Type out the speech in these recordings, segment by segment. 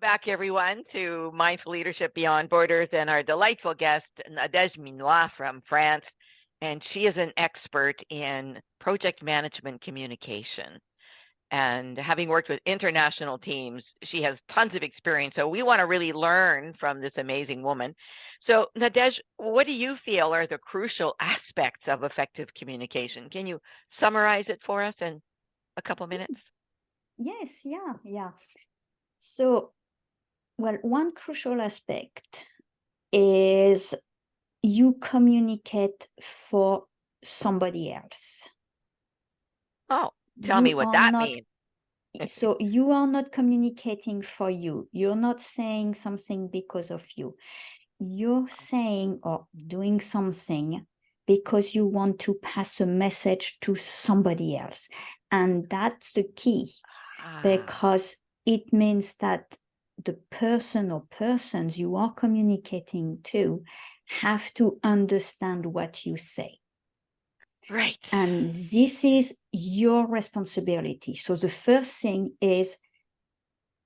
back, everyone, to Mindful Leadership Beyond Borders and our delightful guest, NadegeMinois from France. And she is an expert in project management communication. And having worked with international teams, she has tons of experience. So we want to really learn from this amazing woman. So Nadege, what do you feel are the crucial aspects of effective communication? Can you summarize it for us in a couple of minutes? Yes, yeah. So, well, one crucial aspect is you communicate for somebody else. Oh, tell me what that means. So you are not communicating for you. You're not saying something because of you. You're saying or doing something because you want to pass a message to somebody else. And that's the key, because it means that the person or persons you are communicating to have to understand what you say. Right. And this is your responsibility. So the first thing is,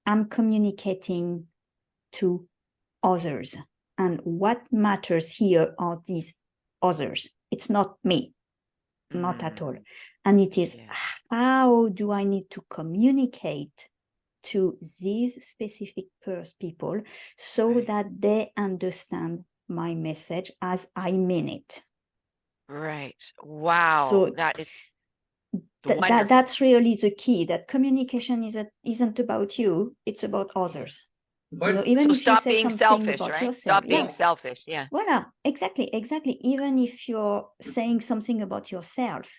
I'm communicating to others. And what matters here are these others. It's not me, not at all. And it is, how do I need to communicate to these specific people so that they understand my message as I mean it. Right. Wow. So that is that's really the key, that communication isn't about you, it's about others. But even so if you say something selfish, about right? yourself. Stop being selfish. Yeah. Voilà, exactly. Even if you're saying something about yourself,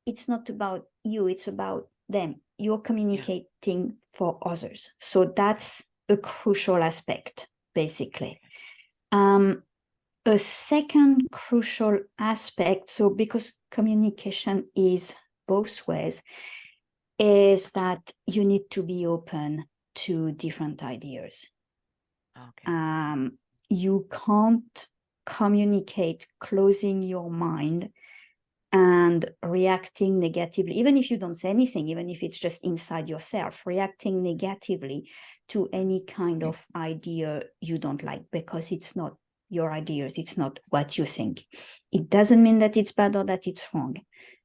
it's not about you, it's about them. You're communicating for others. So that's a crucial aspect, basically. A second crucial aspect, so because communication is both ways, is that you need to be open to different ideas. Okay. You can't communicate closing your mind and reacting negatively, even if you don't say anything, even if it's just inside yourself, reacting negatively to any kind of idea you don't like, because it's not your ideas, it's not what you think. It doesn't mean that it's bad or that it's wrong.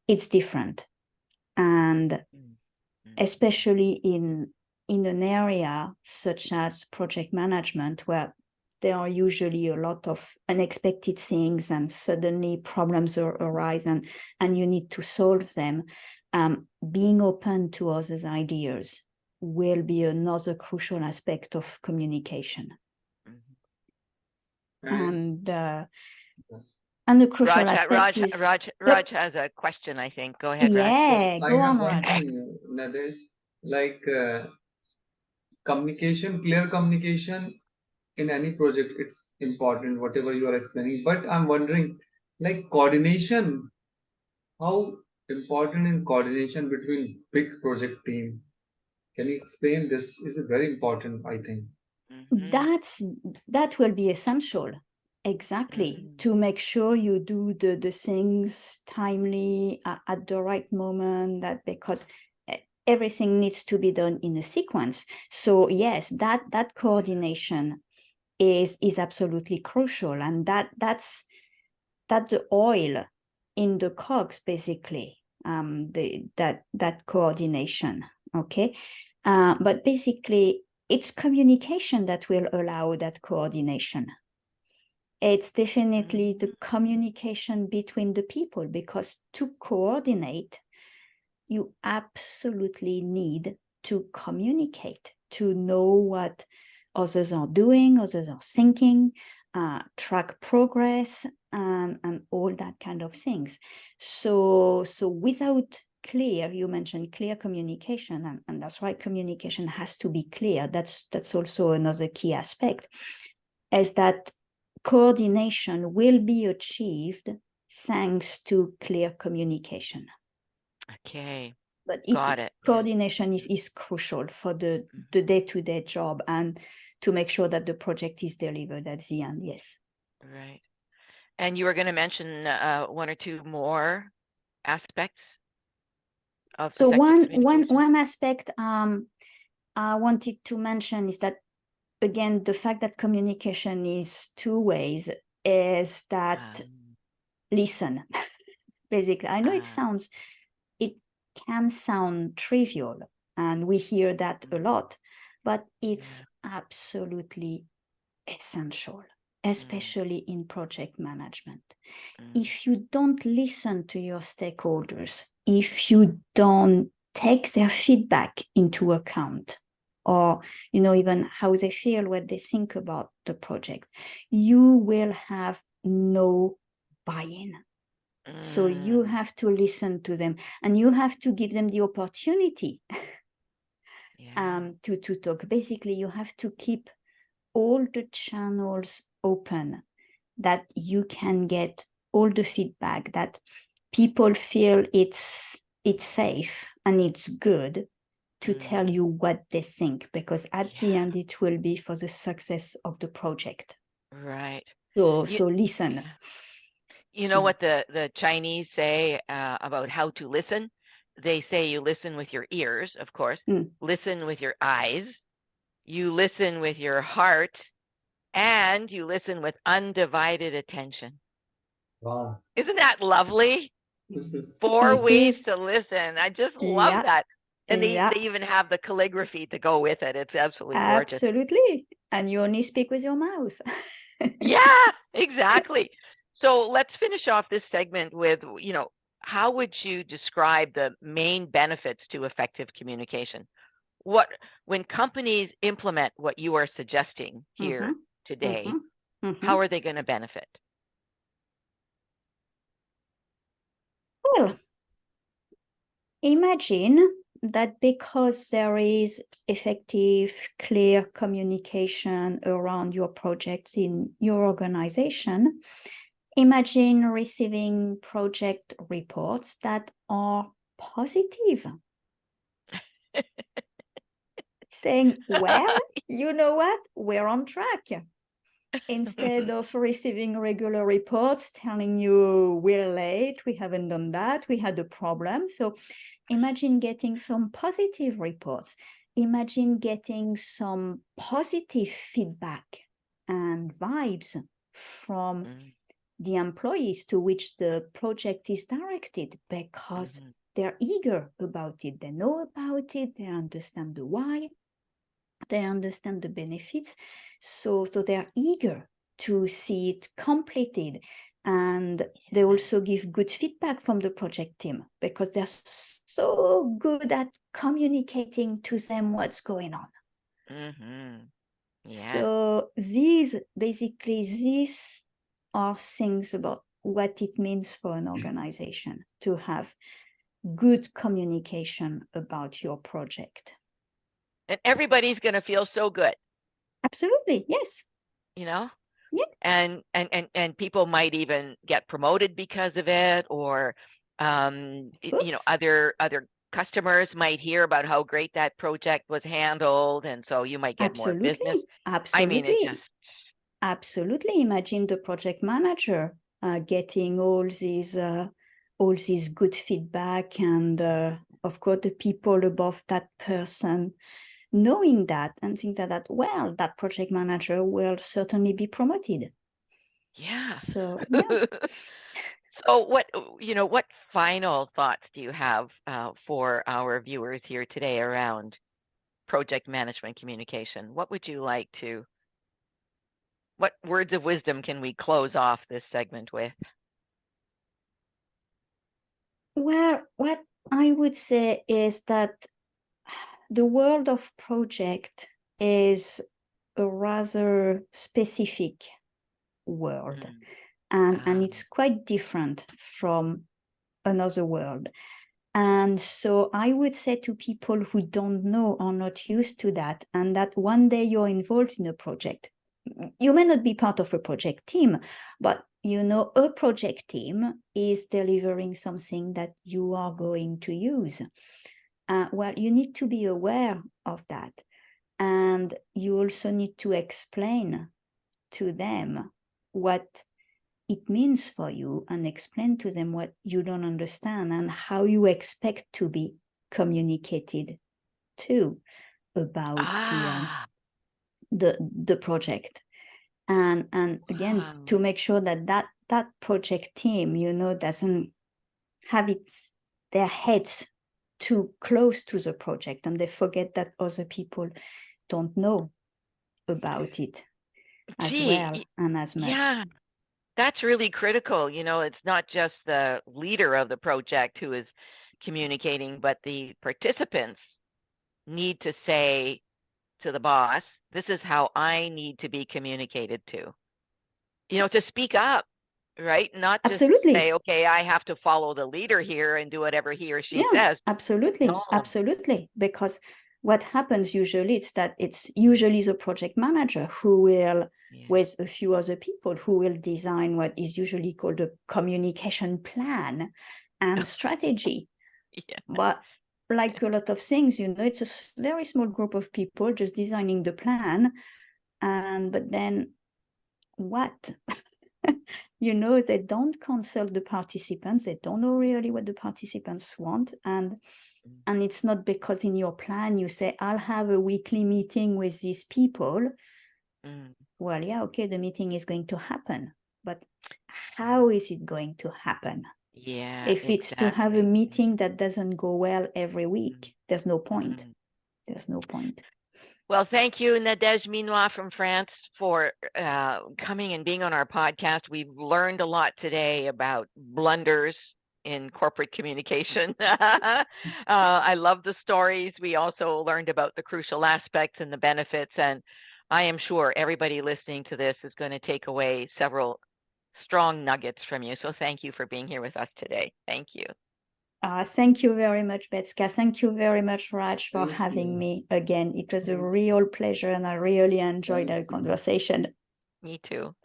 It's different. And especially in an area such as project management, where there are usually a lot of unexpected things and suddenly problems arise and you need to solve them, being open to others' ideas will be another crucial aspect of communication. And the crucial aspect is... Raj has a question, I think. Go ahead, Raj. Yeah, go on, Raj. Like communication, clear communication in any project, it's important, whatever you are explaining. But I'm wondering, like coordination, how important in coordination between big project team? Can you explain? This is very important, I think. That will be essential, exactly, to make sure you do the things timely at the right moment, that because everything needs to be done in a sequence. So yes, that coordination is absolutely crucial, and that's the oil in the cogs, basically, that coordination. Okay, but basically it's communication that will allow that coordination. It's definitely the communication between the people, because to coordinate, you absolutely need to communicate, to know what others are doing, others are thinking, track progress, and all that kind of things. So without clear, you mentioned clear communication, and that's why communication has to be clear. That's also another key aspect, is that coordination will be achieved thanks to clear communication. Okay. But Got it. Coordination is crucial for the day-to-day job, and to make sure that the project is delivered at the end. Yes. Right. And you were going to mention one or two more aspects of so one aspect, I wanted to mention is that, again, the fact that communication is two ways is that listen. Basically, I know it can sound trivial, and we hear that a lot, but it's absolutely essential, especially in project management. If you don't listen to your stakeholders, if you don't take their feedback into account, or even how they feel, what they think about the project, you will have no buy-in. So you have to listen to them, and you have to give them the opportunity to talk. Basically, you have to keep all the channels open, that you can get all the feedback, that people feel it's safe and it's good to tell you what they think, because at the end it will be for the success of the project. Right. So listen. Yeah. You know what the Chinese say about how to listen? They say you listen with your ears, of course, listen with your eyes, you listen with your heart, and you listen with undivided attention. Wow. Isn't that lovely? This is 4 ways to listen. I just love that. And they even have the calligraphy to go with it. It's absolutely gorgeous. Absolutely. And you only speak with your mouth. Yeah, exactly. So let's finish off this segment with, how would you describe the main benefits to effective communication? When companies implement what you are suggesting here today, how are they going to benefit? Well, imagine that because there is effective, clear communication around your projects in your organization, imagine receiving project reports that are positive. Saying, well, you know what? We're on track. Instead of receiving regular reports telling you we're late, we haven't done that, we had a problem. So imagine getting some positive reports. Imagine getting some positive feedback and vibes from the employees to which the project is directed, because they're eager about it. They know about it. They understand the why. They understand the benefits. So they're eager to see it completed. And they also give good feedback from the project team, because they're so good at communicating to them what's going on. So these are things about what it means for an organization to have good communication about your project. And everybody's going to feel so good. Absolutely, yes. Yeah. And people might even get promoted because of it, or other customers might hear about how great that project was handled, and so you might get more business. Absolutely. Absolutely. Imagine the project manager getting all these good feedback, and of course the people above that person knowing that and think that well, that project manager will certainly be promoted. Yeah. So yeah. So what final thoughts do you have for our viewers here today around project management communication? What words of wisdom can we close off this segment with? Well, what I would say is that the world of project is a rather specific world, and it's quite different from another world. And so I would say to people who don't know, or not used to that, and that one day you're involved in a project, you may not be part of a project team, but a project team is delivering something that you are going to use. Well, you need to be aware of that. And you also need to explain to them what it means for you, and explain to them what you don't understand and how you expect to be communicated to. about Ah, the project. And again, wow. to make sure that project team, doesn't have their heads too close to the project, and they forget that other people don't know about it as Gee, well and as much. yeah, that's really critical. It's not just the leader of the project who is communicating, but the participants need to say to the boss, this is how I need to be communicated to. To speak up, right? Not just Absolutely. say, okay, I have to follow the leader here and do whatever he or she Yeah, says. absolutely. No. Absolutely. Because what happens usually is that it's usually the project manager who will, with a few other people, who will design what is usually called a communication plan and strategy. Yeah. But like a lot of things, it's a very small group of people just designing the plan. But then what? They don't consult the participants. They don't know really what the participants want. And it's not because in your plan you say, I'll have a weekly meeting with these people. Well, yeah, okay, the meeting is going to happen. But how is it going to happen? Yeah. If it's to have a meeting that doesn't go well every week, there's no point. There's no point. Well, thank you, NadegeMinois from France, for coming and being on our podcast. We've learned a lot today about blunders in corporate communication. I love the stories. We also learned about the crucial aspects and the benefits. And I am sure everybody listening to this is going to take away several strong nuggets from you. So thank you for being here with us today. Thank you. Thank you very much, Betska. Thank you very much, Raj, for having me again. It was a real pleasure, and I really enjoyed our conversation. Me too.